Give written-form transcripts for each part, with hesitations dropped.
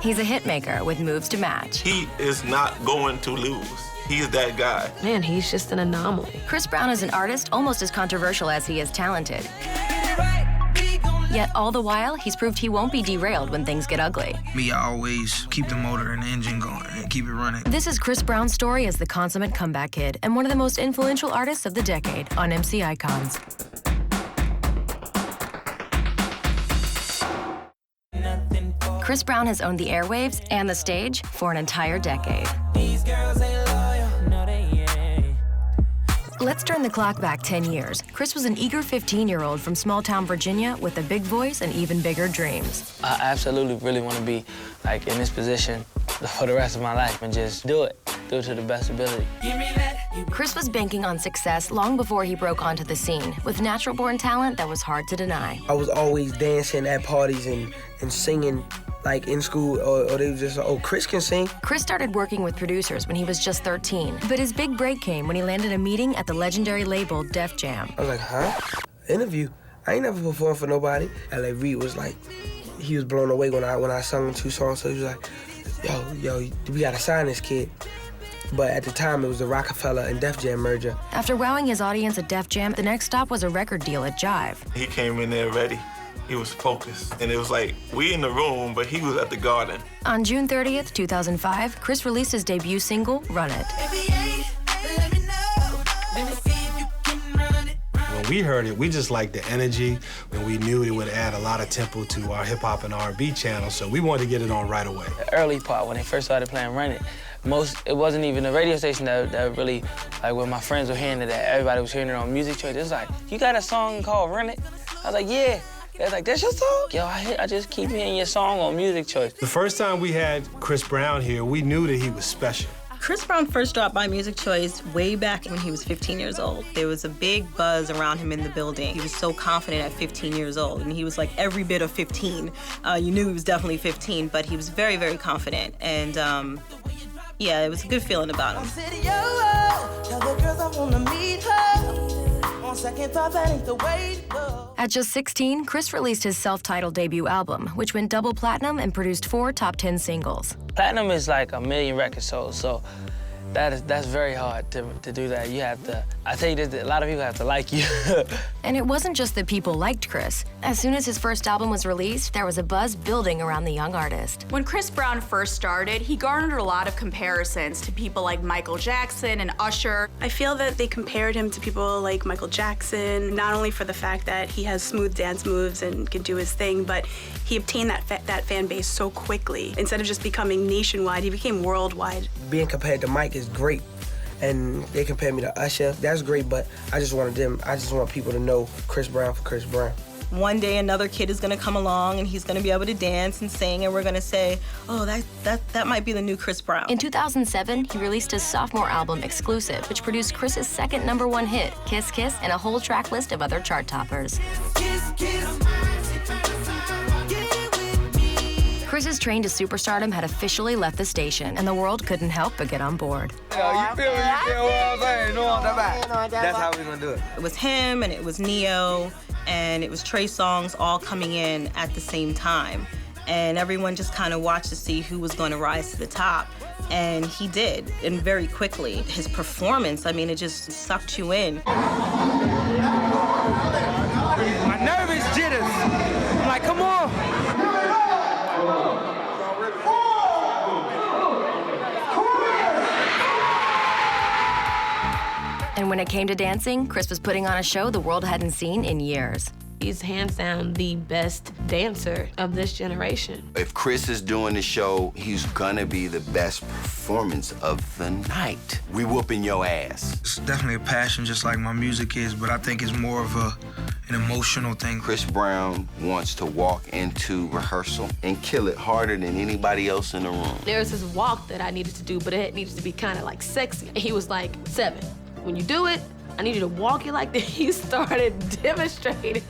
He's a hitmaker with moves to match. He is not going to lose. He's that guy. Man, he's just an anomaly. Chris Brown is an artist almost as controversial as he is talented. Yet all the while, he's proved he won't be derailed when things get ugly. Me, I always keep the motor and the engine going and keep it running. This is Chris Brown's story as the consummate comeback kid and one of the most influential artists of the decade on MC Icons. Chris Brown has owned the airwaves and the stage for an entire decade. Let's turn the clock back 10 years. Chris was an eager 15-year-old from small-town Virginia with a big voice and even bigger dreams. I absolutely really want to be like in this position for the rest of my life and just do it to the best ability. Chris was banking on success long before he broke onto the scene, with natural-born talent that was hard to deny. I was always dancing at parties and singing like in school, or they was just, oh, Chris can sing. Chris started working with producers when he was just 13, but his big break came when he landed a meeting at the legendary label Def Jam. I was like, huh? Interview? I ain't never performed for nobody. L.A. Reid was like, he was blown away when I sung 2 songs, so he was like, yo, we gotta sign this kid. But at the time, it was the Rockefeller and Def Jam merger. After wowing his audience at Def Jam, the next stop was a record deal at Jive. He came in there ready. He was focused. And it was like, we in the room, but he was at the garden. On June 30th, 2005, Chris released his debut single, Run It. When we heard it, we just liked the energy, and we knew it would add a lot of tempo to our hip-hop and R&B channel, so we wanted to get it on right away. The early part, when they first started playing Run It, it wasn't even a radio station that really, like when my friends were hearing it, that everybody was hearing it on Music Choice. It was like, you got a song called Run It? I was like, yeah. They was like, that's your song? Yo, I just keep hearing your song on Music Choice. The first time we had Chris Brown here, we knew that he was special. Chris Brown first dropped by Music Choice way back when he was 15 years old. There was a big buzz around him in the building. He was so confident at 15 years old, and he was like every bit of 15. You knew he was definitely 15, but he was very, very confident. And yeah, it was a good feeling about him. At just 16, Chris released his self-titled debut album, which went double platinum and produced 4 top 10 singles. Platinum is like 1 million records sold, so that's very hard to do that. You have to, I tell you this, a lot of people have to like you. And it wasn't just that people liked Chris. As soon as his first album was released, there was a buzz building around the young artist. When Chris Brown first started, he garnered a lot of comparisons to people like Michael Jackson and Usher. I feel that they compared him to people like Michael Jackson, not only for the fact that he has smooth dance moves and can do his thing, but he obtained that fan base so quickly. Instead of just becoming nationwide, he became worldwide. Being compared to Mike is great, and they compare me to Usher. That's great, but I just want people to know Chris Brown for Chris Brown. One day another kid is gonna come along and he's gonna be able to dance and sing, and we're gonna say, oh, that might be the new Chris Brown. In 2007, he released his sophomore album, Exclusive, which produced Chris's second #1 hit, Kiss Kiss, and a whole track list of other chart toppers. Kiss, kiss. Chris's train to superstardom had officially left the station, and the world couldn't help but get on board. You feel what I'm saying? That's how we're gonna do it. It was him, and it was Neo, and it was Trey Songz all coming in at the same time. And everyone just kind of watched to see who was gonna rise to the top. And he did, and very quickly. His performance, I mean, it just sucked you in. My nervous jitters. I'm like, come on. And when it came to dancing, Chris was putting on a show the world hadn't seen in years. He's hands down the best dancer of this generation. If Chris is doing the show, he's gonna be the best performance of the night. We whooping your ass. It's definitely a passion, just like my music is, but I think it's more of an emotional thing. Chris Brown wants to walk into rehearsal and kill it harder than anybody else in the room. There was this walk that I needed to do, but it needed to be kind of like sexy. And he was like, 7, when you do it, I need you to walk it like that. He started demonstrating.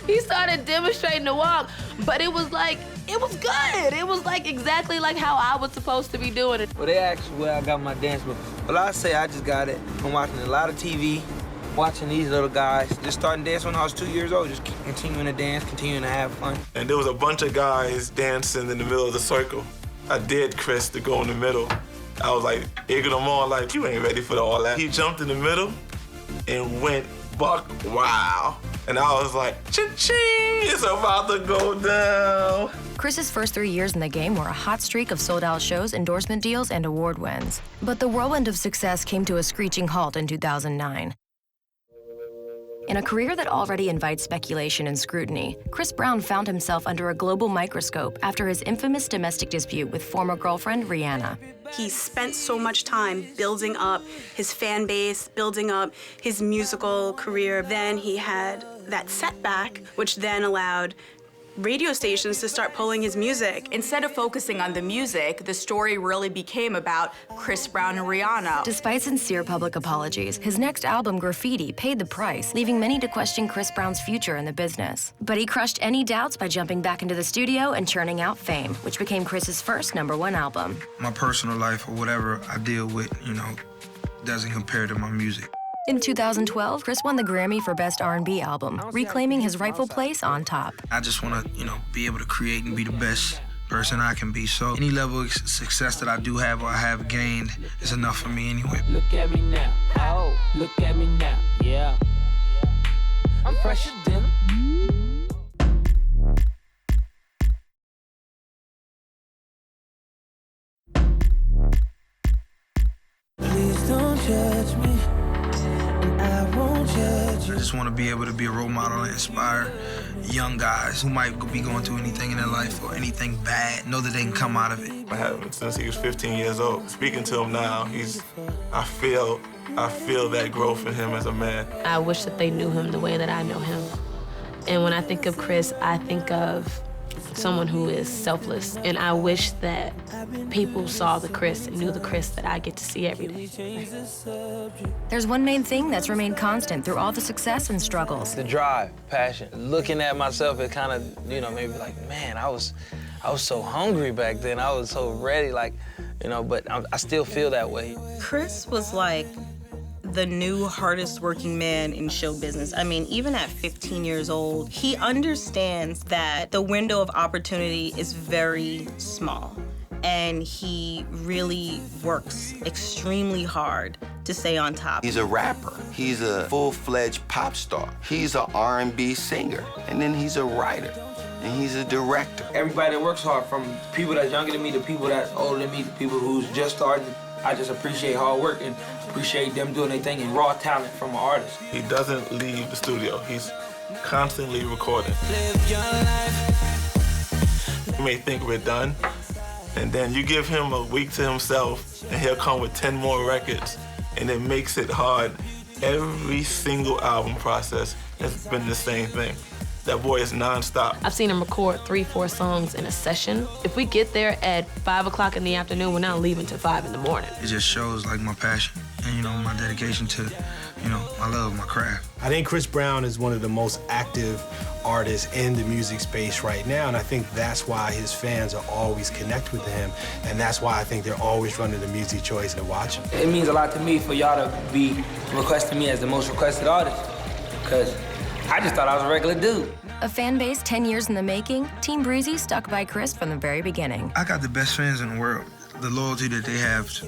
He started demonstrating the walk, but it was like, it was good. It was like exactly like how I was supposed to be doing it. Well, they asked where I got my dance book. Well, I say I just got it from watching a lot of TV, watching these little guys, just starting dancing when I was 2 years old, just continuing to dance, continuing to have fun. And there was a bunch of guys dancing in the middle of the circle. I dared Chris to go in the middle. I was like, egging him on, like, you ain't ready for all that. He jumped in the middle and went buck wow. And I was like, cha-ching, it's about to go down. Chris's first 3 years in the game were a hot streak of sold-out shows, endorsement deals, and award wins. But the whirlwind of success came to a screeching halt in 2009. In a career that already invites speculation and scrutiny, Chris Brown found himself under a global microscope after his infamous domestic dispute with former girlfriend Rihanna. He spent so much time building up his fan base, building up his musical career. Then he had that setback, which then allowed radio stations to start pulling his music. Instead of focusing on the music, the story really became about Chris Brown and Rihanna. Despite sincere public apologies, his next album, Graffiti, paid the price, leaving many to question Chris Brown's future in the business. But he crushed any doubts by jumping back into the studio and churning out Fame, which became Chris's first #1 album. My personal life or whatever I deal with, doesn't compare to my music. In 2012, Chris won the Grammy for Best R&B Album, reclaiming his rightful place on top. I just want to, be able to create and be the best person I can be. So any level of success that I do have or I have gained is enough for me anyway. Look at me now. Oh, look at me now. Yeah. I'm fresher than Please don't judge me. I won't judge you. I just want to be able to be a role model and inspire young guys who might be going through anything in their life or anything bad, know that they can come out of it. I had him since he was 15 years old. Speaking to him now, I feel that growth in him as a man. I wish that they knew him the way that I know him. And when I think of Chris, I think of someone who is selfless. And I wish that people saw the Chris and knew the Chris that I get to see every day. There's one main thing that's remained constant through all the success and struggles. The drive, passion. Looking at myself, it kind of, made me like, man, I was so hungry back then. I was so ready, but I still feel that way. Chris was like the new hardest working man in show business. I mean, even at 15 years old, he understands that the window of opportunity is very small. And he really works extremely hard to stay on top. He's a rapper. He's a full-fledged pop star. He's an R&B singer. And then he's a writer. And he's a director. Everybody that works hard, from people that's younger than me to people that's older than me to people who's just starting, I just appreciate hard work and appreciate them doing their thing and raw talent from an artist. He doesn't leave the studio. He's constantly recording. live your life. You may think we're done, and then you give him a week to himself, and he'll come with 10 more records, and it makes it hard. Every single album process has been the same thing. That boy is nonstop. I've seen him record 3-4 songs in a session. If we get there at 5 o'clock in the afternoon, we're not leaving till 5 in the morning. It just shows my passion and, my dedication to, my love of my craft. I think Chris Brown is one of the most active artists in the music space right now, and I think that's why his fans are always connected with him, and that's why I think they're always running to Music Choice to watch him. It means a lot to me for y'all to be requesting me as the most requested artist, because I just thought I was a regular dude. A fan base 10 years in the making, Team Breezy stuck by Chris from the very beginning. I got the best fans in the world. The loyalty that they have, is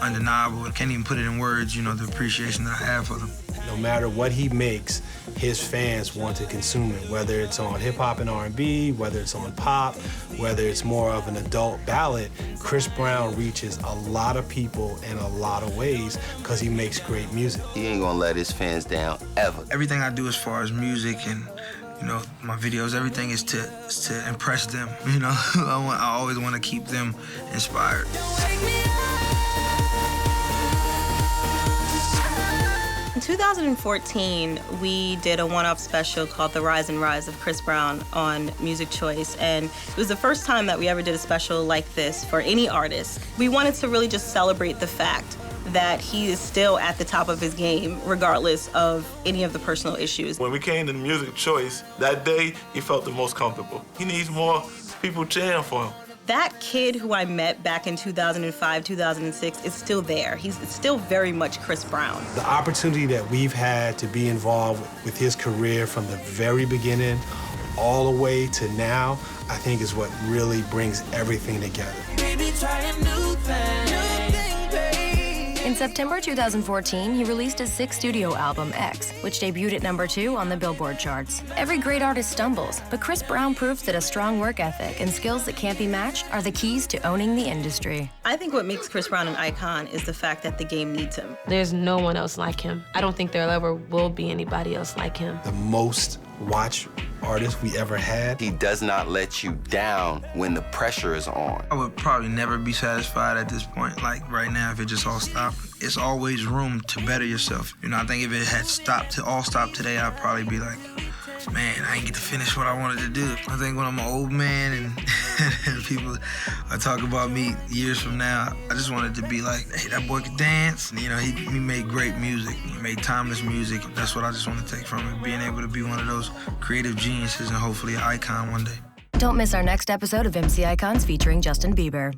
undeniable. I can't even put it in words, the appreciation that I have for them. No matter what he makes, his fans want to consume it, whether it's on hip-hop and R&B, whether it's on pop, whether it's more of an adult ballad. Chris Brown reaches a lot of people in a lot of ways because he makes great music. He ain't gonna let his fans down, ever. Everything I do as far as music and my videos, everything is to impress them. I always want to keep them inspired. In 2014, we did a one-off special called The Rise and Rise of Chris Brown on Music Choice, and it was the first time that we ever did a special like this for any artist. We wanted to really just celebrate the fact that he is still at the top of his game, regardless of any of the personal issues. When we came to the Music Choice, that day, he felt the most comfortable. He needs more people cheering for him. That kid who I met back in 2005, 2006 is still there. It's still very much Chris Brown. The opportunity that we've had to be involved with his career from the very beginning all the way to now, I think is what really brings everything together. Baby, try a new thing. In September 2014, he released his sixth studio album, X, which debuted at #2 on the Billboard charts. Every great artist stumbles, but Chris Brown proves that a strong work ethic and skills that can't be matched are the keys to owning the industry. I think what makes Chris Brown an icon is the fact that the game needs him. There's no one else like him. I don't think there ever will be anybody else like him. The most watched artist we ever had. He does not let you down when the pressure is on. I would probably never be satisfied at this point. Like right now, if it just all stopped, it's always room to better yourself. You know, I think if it had all stopped today, I'd probably be like, man, I ain't get to finish what I wanted to do. I think when I'm an old man and people are talking about me years from now, I just wanted to be like, hey, that boy could dance. You know, he made great music. He made timeless music. That's what I just want to take from it, being able to be one of those creative geniuses and hopefully an icon one day. Don't miss our next episode of MC Icons featuring Justin Bieber.